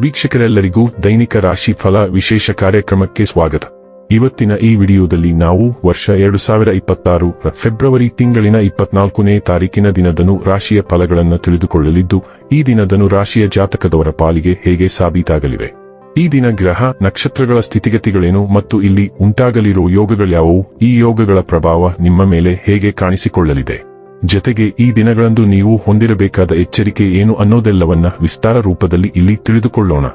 ವೀಕ್ಷಕರೆಲ್ಲರಿಗೂ ದೈನಿಕ ರಾಶಿ ಫಲ ವಿಶೇಷ ಕಾರ್ಯಕ್ರಮಕ್ಕೆ ಸ್ವಾಗತ. ಇವತ್ತಿನ ಈ ವಿಡಿಯೋದಲ್ಲಿ ನಾವು ವರ್ಷ 2026 ಫೆಬ್ರವರಿ ತಿಂಗಳಿನ 24ನೇ ತಾರೀಕಿನ ದಿನದನು ರಾಶಿಯ ಫಲಗಳನ್ನು ತಿಳಿದುಕೊಳ್ಳಲಿದ್ದು, ಈ ದಿನದನು ರಾಶಿಯ ಜಾತಕದವರ ಪಾಲಿಗೆ ಹೇಗೆ ಸಾಬೀತಾಗಲಿವೆ, ಈ ದಿನ ಗ್ರಹ ನಕ್ಷತ್ರಗಳ ಸ್ಥಿತಿಗತಿಗಳೇನು ಮತ್ತು ಇಲ್ಲಿ ಉಂಟಾಗಲಿರುವ ಯೋಗಗಳ್ಯಾವುವು, ಈ ಯೋಗಗಳ ಪ್ರಭಾವ ನಿಮ್ಮ ಮೇಲೆ ಹೇಗೆ ಕಾಣಿಸಿಕೊಳ್ಳಲಿದೆ, ಜತೆಗೆ ಈ ದಿನಗಳಂದು ನೀವು ಹೊಂದಿರಬೇಕಾದ ಎಚ್ಚರಿಕೆ ಏನು ಅನ್ನೋದೆಲ್ಲವನ್ನ ವಿಸ್ತಾರ ರೂಪದಲ್ಲಿ ಇಲ್ಲಿ ತಿಳಿದುಕೊಳ್ಳೋಣ.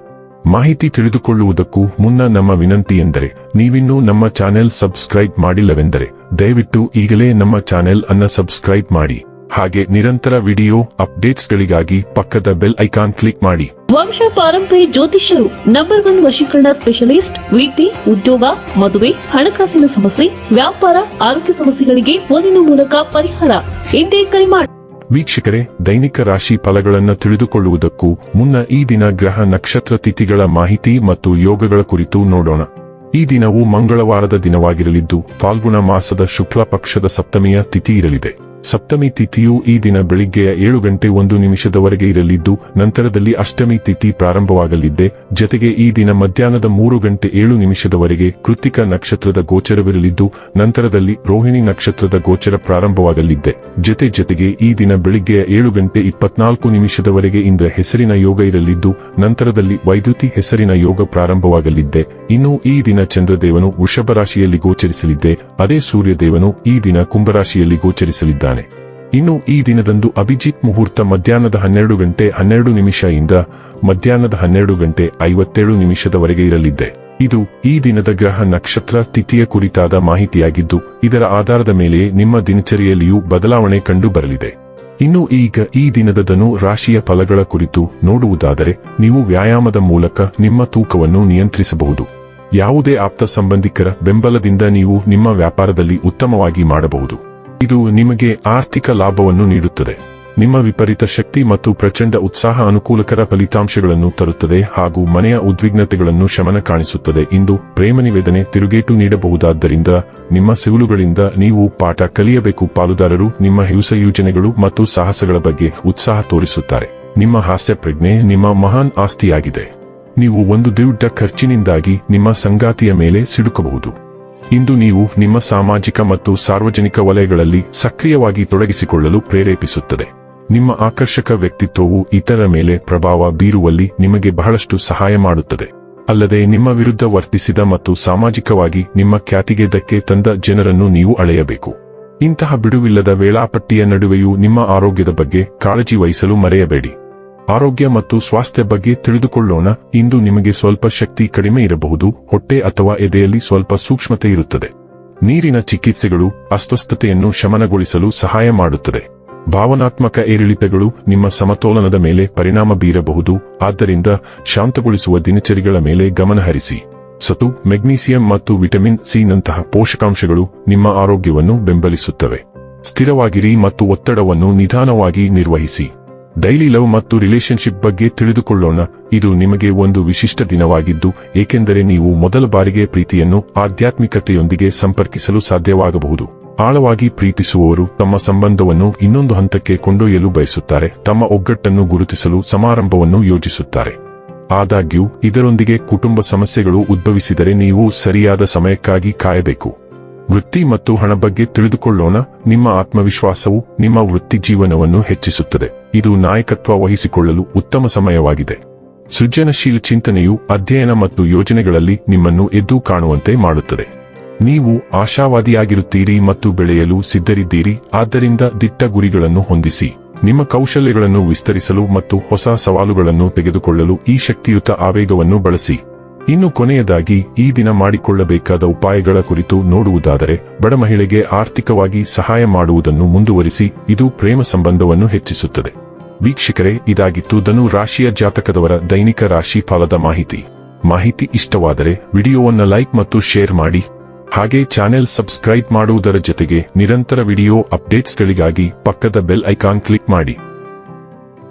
ಮಾಹಿತಿ ತಿಳಿದುಕೊಳ್ಳುವುದಕ್ಕೂ ಮುನ್ನ ನಮ್ಮ ವಿನಂತಿ ಎಂದರೆ, ನೀವಿನ್ನೂ ನಮ್ಮ ಚಾನೆಲ್ ಸಬ್ಸ್ಕ್ರೈಬ್ ಮಾಡಿಲ್ಲವೆಂದರೆ ದಯವಿಟ್ಟು ಈಗಲೇ ನಮ್ಮ ಚಾನೆಲ್ ಅನ್ನ ಸಬ್ಸ್ಕ್ರೈಬ್ ಮಾಡಿ. ಹಾಗೆ ನಿರಂತರ ವಿಡಿಯೋ ಅಪ್ಡೇಟ್ಸ್ಗಳಿಗಾಗಿ ಪಕ್ಕದ ಬೆಲ್ ಐಕಾನ್ ಕ್ಲಿಕ್ ಮಾಡಿ. ವಂಶ ಪಾರಂಪರ್ಯ ಜ್ಯೋತಿಷ್ಯರು ನಂಬರ್ 1 ವಶೀಕರಣ ಸ್ಪೆಷಲಿಸ್ಟ್. ವೃತ್ತಿ, ಉದ್ಯೋಗ, ಮದುವೆ, ಹಣಕಾಸಿನ ಸಮಸ್ಯೆ, ವ್ಯಾಪಾರ, ಆರೋಗ್ಯ ಸಮಸ್ಯೆಗಳಿಗೆ ಫೋನಿನ ಮೂಲಕ ಪರಿಹಾರ. ಇಂದೇ ಕರೆ ಮಾಡಿ. ವೀಕ್ಷಕರೇ, ದೈನಿಕ ರಾಶಿ ಫಲಗಳನ್ನು ತಿಳಿದುಕೊಳ್ಳುವುದಕ್ಕೂ ಮುನ್ನ ಈ ದಿನ ಗ್ರಹ ನಕ್ಷತ್ರ ತಿಥಿಗಳ ಮಾಹಿತಿ ಮತ್ತು ಯೋಗಗಳ ಕುರಿತು ನೋಡೋಣ. ಈ ದಿನವು ಮಂಗಳವಾರದ ದಿನವಾಗಿರಲಿದ್ದು, ಫಾಲ್ಗುಣ ಮಾಸದ ಶುಕ್ಲ ಪಕ್ಷದ ಸಪ್ತಮಿಯ ತಿಥಿ ಇರಲಿದೆ. ಸಪ್ತಮಿ ತಿಥಿಯು ಈ ದಿನ ಬೆಳಿಗ್ಗೆಯ 7:01 ಇರಲಿದ್ದು, ನಂತರದಲ್ಲಿ ಅಷ್ಟಮಿ ತಿಥಿ ಪ್ರಾರಂಭವಾಗಲಿದ್ದೆ. ಜತೆಗೆ ಈ ದಿನ ಮಧ್ಯಾಹ್ನದ 3:07 ಕೃತ್ತಿಕ ನಕ್ಷತ್ರದ ಗೋಚರವಿರಲಿದ್ದು, ನಂತರದಲ್ಲಿ ರೋಹಿಣಿ ನಕ್ಷತ್ರದ ಗೋಚರ ಪ್ರಾರಂಭವಾಗಲಿದ್ದೆ. ಜತೆಗೆ ಈ ದಿನ ಬೆಳಿಗ್ಗೆಯ 7:24 ಇಂದ್ರ ಹೆಸರಿನ ಯೋಗ ಇರಲಿದ್ದು, ನಂತರದಲ್ಲಿ ವೈದ್ಯುತಿ ಹೆಸರಿನ ಯೋಗ ಪ್ರಾರಂಭವಾಗಲಿದ್ದೆ. ಇನ್ನು ಈ ದಿನ ಚಂದ್ರದೇವನು ವೃಷಭ ರಾಶಿಯಲ್ಲಿ ಗೋಚರಿಸಲಿದ್ದೆ. ಅದೇ ಸೂರ್ಯದೇವನು ಈ ದಿನ ಕುಂಭರಾಶಿಯಲ್ಲಿ ಗೋಚರಿಸಲಿದ್ದಾನೆ. ಇನ್ನು ಈ ದಿನದಂದು ಅಭಿಜಿತ್ ಮುಹೂರ್ತ ಮಧ್ಯಾಹ್ನದ 12:12 ಇಂದ ಮಧ್ಯಾಹ್ನದ 12:57 ಇರಲಿದೆ. ಇದು ಈ ದಿನದ ಗ್ರಹ ನಕ್ಷತ್ರ ತಿಥಿಯ ಕುರಿತಾದ ಮಾಹಿತಿಯಾಗಿದ್ದು, ಇದರ ಆಧಾರದ ಮೇಲೆ ನಿಮ್ಮ ದಿನಚರಿಯಲ್ಲಿಯೂ ಬದಲಾವಣೆ ಕಂಡು ಬರಲಿದೆ. ಇನ್ನು ಈಗ ಈ ದಿನದ ರಾಶಿಯ ಫಲಗಳ ಕುರಿತು ನೋಡುವುದಾದರೆ, ನೀವು ವ್ಯಾಯಾಮದ ಮೂಲಕ ನಿಮ್ಮ ತೂಕವನ್ನು ನಿಯಂತ್ರಿಸಬಹುದು. ಯಾವುದೇ ಆಪ್ತ ಸಂಬಂಧಿಕರ ಬೆಂಬಲದಿಂದ ನೀವು ನಿಮ್ಮ ವ್ಯಾಪಾರದಲ್ಲಿ ಉತ್ತಮವಾಗಿ ಮಾಡಬಹುದು. ಇದು ನಿಮಗೆ ಆರ್ಥಿಕ ಲಾಭವನ್ನು ನೀಡುತ್ತದೆ. ನಿಮ್ಮ ವಿಪರೀತ ಶಕ್ತಿ ಮತ್ತು ಪ್ರಚಂಡ ಉತ್ಸಾಹ ಅನುಕೂಲಕರ ಫಲಿತಾಂಶಗಳನ್ನು ತರುತ್ತದೆ ಹಾಗೂ ಮನೆಯ ಉದ್ವಿಗ್ನತೆಗಳನ್ನು ಶಮನ ಕಾಣಿಸುತ್ತದೆ. ಇಂದು ಪ್ರೇಮ ನಿವೇದನೆ ತಿರುಗೇಟು ನೀಡಬಹುದಾದ್ದರಿಂದ ನಿಮ್ಮ ಸಿಗುಲುಗಳಿಂದ ನೀವು ಪಾಠ ಕಲಿಯಬೇಕು. ಪಾಲುದಾರರು ನಿಮ್ಮ ಹೊಸ ಯೋಜನೆಗಳು ಮತ್ತು ಸಾಹಸಗಳ ಬಗ್ಗೆ ಉತ್ಸಾಹ ತೋರಿಸುತ್ತಾರೆ. ನಿಮ್ಮ ಹಾಸ್ಯ ಪ್ರಜ್ಞೆ ನಿಮ್ಮ ಮಹಾನ್ ಆಸ್ತಿಯಾಗಿದೆ. ನೀವು ಒಂದು ದೊಡ್ಡ ಖರ್ಚಿನಿಂದಾಗಿ ನಿಮ್ಮ ಸಂಗಾತಿಯ ಮೇಲೆ ಸಿಡುಕಬಹುದು. ಇಂದು ನೀವು ನಿಮ್ಮ ಸಾಮಾಜಿಕ ಮತ್ತು ಸಾರ್ವಜನಿಕ ವಲಯಗಳಲ್ಲಿ ಸಕ್ರಿಯವಾಗಿ ತೊಡಗಿಸಿಕೊಳ್ಳಲು ಪ್ರೇರೇಪಿಸುತ್ತದೆ. ನಿಮ್ಮ ಆಕರ್ಷಕ ವ್ಯಕ್ತಿತ್ವವು ಇತರರ ಮೇಲೆ ಪ್ರಭಾವ ಬೀರುವಲ್ಲಿ ನಿಮಗೆ ಬಹಳಷ್ಟು ಸಹಾಯ ಮಾಡುತ್ತದೆ. ಅಲ್ಲದೆ ನಿಮ್ಮ ವಿರುದ್ಧ ವರ್ತಿಸಿದ ಮತ್ತು ಸಾಮಾಜಿಕವಾಗಿ ನಿಮ್ಮ ಖ್ಯಾತಿಗೆ ಧಕ್ಕೆ ತಂದ ಜನರನ್ನು ನೀವು ಅಳೆಯಬೇಕು. ಇಂತಹ ಬಿಡುವಿಲ್ಲದ ವೇಳಾಪಟ್ಟಿಯ ನಡುವೆಯೂ ನಿಮ್ಮ ಆರೋಗ್ಯದ ಬಗ್ಗೆ ಕಾಳಜಿ ವಹಿಸಲು ಮರೆಯಬೇಡಿ. ಆರೋಗ್ಯ ಮತ್ತು ಸ್ವಾಸ್ಥ್ಯ ಬಗ್ಗೆ ತಿಳಿದುಕೊಳ್ಳೋಣ. ಇಂದು ನಿಮಗೆ ಸ್ವಲ್ಪ ಶಕ್ತಿ ಕಡಿಮೆ ಇರಬಹುದು. ಹೊಟ್ಟೆ ಅಥವಾ ಎದೆಯಲ್ಲಿ ಸ್ವಲ್ಪ ಸೂಕ್ಷ್ಮತೆ ಇರುತ್ತದೆ. ನೀರಿನ ಚಿಕಿತ್ಸೆಗಳು ಅಸ್ವಸ್ಥತೆಯನ್ನು ಶಮನಗೊಳಿಸಲು ಸಹಾಯ ಮಾಡುತ್ತದೆ. ಭಾವನಾತ್ಮಕ ಏರಿಳಿತಗಳು ನಿಮ್ಮ ಸಮತೋಲನದ ಮೇಲೆ ಪರಿಣಾಮ ಬೀರಬಹುದು. ಆದ್ದರಿಂದ ಶಾಂತಗೊಳಿಸುವ ದಿನಚರಿಗಳ ಮೇಲೆ ಗಮನಹರಿಸಿ. ಸತು, ಮೆಗ್ನೀಸಿಯಂ ಮತ್ತು ವಿಟಮಿನ್ ಸಿ ನಂತಹ ಪೋಷಕಾಂಶಗಳು ನಿಮ್ಮ ಆರೋಗ್ಯವನ್ನು ಬೆಂಬಲಿಸುತ್ತವೆ. ಸ್ಥಿರವಾಗಿರಿ ಮತ್ತು ಒತ್ತಡವನ್ನು ನಿಧಾನವಾಗಿ ನಿರ್ವಹಿಸಿ. ಡೈಲಿ ಲವ್ ಮತ್ತು ರಿಲೇಶನ್ಶಿಪ್ ಬಗ್ಗೆ ತಿಳಿದುಕೊಳ್ಳೋಣ. ಇದು ನಿಮಗೆ ಒಂದು ವಿಶಿಷ್ಟ ದಿನವಾಗಿದ್ದು, ಏಕೆಂದರೆ ನೀವು ಮೊದಲ ಬಾರಿಗೆ ಪ್ರೀತಿಯನ್ನು ಆಧ್ಯಾತ್ಮಿಕತೆಯೊಂದಿಗೆ ಸಂಪರ್ಕಿಸಲು ಸಾಧ್ಯವಾಗಬಹುದು. ಆಳವಾಗಿ ಪ್ರೀತಿಸುವವರು ತಮ್ಮ ಸಂಬಂಧವನ್ನು ಇನ್ನೊಂದು ಹಂತಕ್ಕೆ ಕೊಂಡೊಯ್ಯಲು ಬಯಸುತ್ತಾರೆ. ತಮ್ಮ ಒಗ್ಗಟ್ಟನ್ನು ಗುರುತಿಸಲು ಸಮಾರಂಭವನ್ನು ಯೋಜಿಸುತ್ತಾರೆ. ಆದಾಗ್ಯೂ ಇದರೊಂದಿಗೆ ಕುಟುಂಬ ಸಮಸ್ಯೆಗಳು ಉದ್ಭವಿಸಿದರೆ ನೀವು ಸರಿಯಾದ ಸಮಯಕ್ಕಾಗಿ ಕಾಯಬೇಕು. ವೃತ್ತಿ ಮತ್ತು ಹಣ ಬಗ್ಗೆ ತಿಳಿದುಕೊಳ್ಳೋಣ. ನಿಮ್ಮ ಆತ್ಮವಿಶ್ವಾಸವು ನಿಮ್ಮ ವೃತ್ತಿ ಜೀವನವನ್ನು ಹೆಚ್ಚಿಸುತ್ತದೆ. ಇದು ನಾಯಕತ್ವ ವಹಿಸಿಕೊಳ್ಳಲು ಉತ್ತಮ ಸಮಯವಾಗಿದೆ. ಸೃಜನಶೀಲ ಚಿಂತನೆಯು ಅಧ್ಯಯನ ಮತ್ತು ಯೋಜನೆಗಳಲ್ಲಿ ನಿಮ್ಮನ್ನು ಎದ್ದು ಕಾಣುವಂತೆ ಮಾಡುತ್ತದೆ. ನೀವು ಆಶಾವಾದಿಯಾಗಿರುತ್ತೀರಿ ಮತ್ತು ಬೆಳೆಯಲು ಸಿದ್ಧರಿದ್ದೀರಿ. ಆದ್ದರಿಂದ ದಿಟ್ಟ ಗುರಿಗಳನ್ನು ಹೊಂದಿಸಿ. ನಿಮ್ಮ ಕೌಶಲ್ಯಗಳನ್ನು ವಿಸ್ತರಿಸಲು ಮತ್ತು ಹೊಸ ಸವಾಲುಗಳನ್ನು ತೆಗೆದುಕೊಳ್ಳಲು ಈ ಶಕ್ತಿಯುತ ಆವೇಗವನ್ನು ಬಳಸಿ. ಇನ್ನು ಕೊನೆಯದಾಗಿ ಈ ದಿನ ಮಾಡಿಕೊಳ್ಳಬೇಕಾದ ಉಪಾಯಗಳ ಕುರಿತು ನೋಡುವುದಾದರೆ, ಬಡ ಮಹಿಳೆಗೆ ಆರ್ಥಿಕವಾಗಿ ಸಹಾಯ ಮಾಡುವುದನ್ನು ಮುಂದುವರಿಸಿ. ಇದು ಪ್ರೇಮ ಸಂಬಂಧವನ್ನು ಹೆಚ್ಚಿಸುತ್ತದೆ. ವೀಕ್ಷಕರೇ, ಇದಾಗಿತ್ತು ಧನು ರಾಶಿಯ ಜಾತಕದವರ ದೈನಿಕ ರಾಶಿ ಫಲದ ಮಾಹಿತಿ ಇಷ್ಟವಾದರೆ ವಿಡಿಯೋವನ್ನು ಲೈಕ್ ಮತ್ತು ಶೇರ್ ಮಾಡಿ. ಹಾಗೆ ಚಾನೆಲ್ ಸಬ್ಸ್ಕ್ರೈಬ್ ಮಾಡುವುದರ ಜೊತೆಗೆ ನಿರಂತರ ವಿಡಿಯೋ ಅಪ್ಡೇಟ್ಸ್ಗಳಿಗಾಗಿ ಪಕ್ಕದ ಬೆಲ್ ಐಕಾನ್ ಕ್ಲಿಕ್ ಮಾಡಿ.